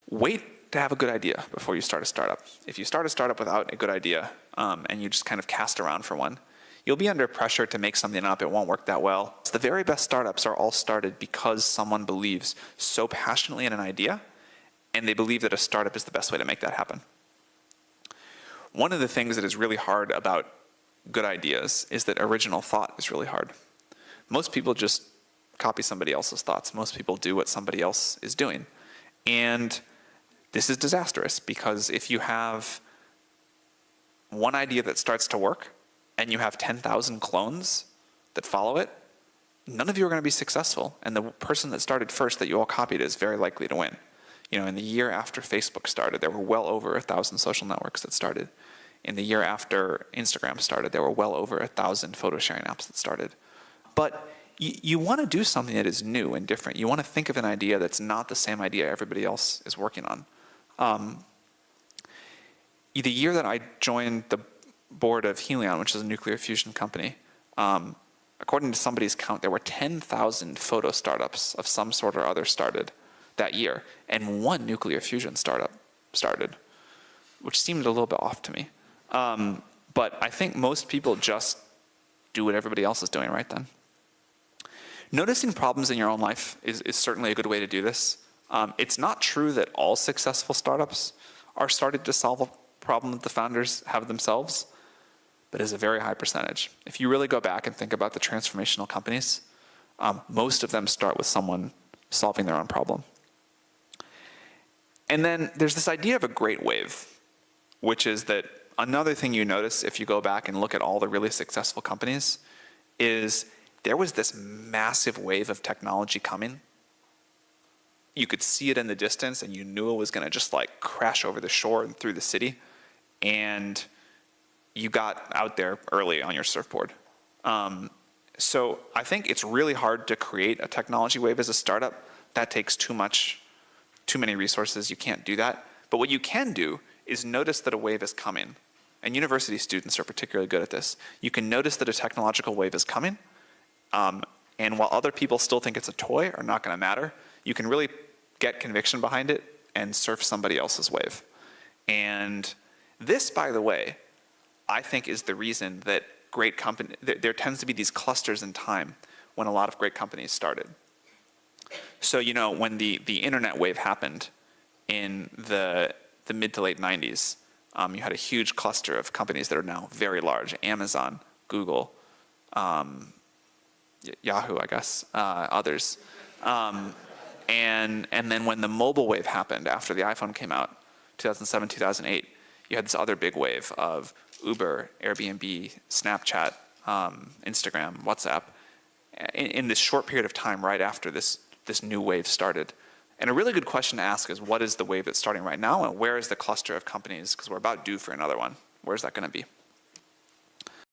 wait to have a good idea before you start a startup. If you start a startup without a good idea and you just kind of cast around for one, you'll be under pressure to make something up. It won't work that well. So the very best startups are all started because someone believes so passionately in an idea, and they believe that a startup is the best way to make that happen. One of the things that is really hard about good ideas is that original thought is really hard. Most people just copy somebody else's thoughts. Most people do what somebody else is doing. And this is disastrous, because if you have one idea that starts to work and you have 10,000 clones that follow it, none of you are going to be successful. And the person that started first that you all copied is very likely to win. In the year after Facebook started, there were well over 1,000 social networks that started. In the year after Instagram started, there were well over 1,000 photo sharing apps that started. But you want to do something that is new and different. You want to think of an idea that's not the same idea everybody else is working on. The year that I joined the board of Helion, which is a nuclear fusion company, according to somebody's count, there were 10,000 photo startups of some sort or other started that year, and one nuclear fusion startup started, which seemed a little bit off to me. But I think most people just do what everybody else is doing right then. Noticing problems in your own life is certainly a good way to do this. It's not true that all successful startups are started to solve a problem that the founders have themselves, but is a very high percentage. If you really go back and think about the transformational companies, most of them start with someone solving their own problem. And then there's this idea of a great wave, which is that another thing you notice if you go back and look at all the really successful companies is there was this massive wave of technology coming. You could see it in the distance, and you knew it was going to just like crash over the shore and through the city. And you got out there early on your surfboard. So I think it's really hard to create a technology wave as a startup. That takes too many resources. You can't do that. But what you can do is notice that a wave is coming. And university students are particularly good at this. You can notice that a technological wave is coming. And while other people still think it's a toy or not going to matter, you can really get conviction behind it and surf somebody else's wave. And this, by the way, I think is the reason that there tends to be these clusters in time when a lot of great companies started. So, when the internet wave happened in the mid to late 90s, you had a huge cluster of companies that are now very large: Amazon, Google, Yahoo, I guess, others. And then when the mobile wave happened after the iPhone came out, 2007, 2008, you had this other big wave of Uber, Airbnb, Snapchat, Instagram, WhatsApp, in this short period of time right after this new wave started. And a really good question to ask is, what is the wave that's starting right now, and where is the cluster of companies, because we're about due for another one? Where's that going to be?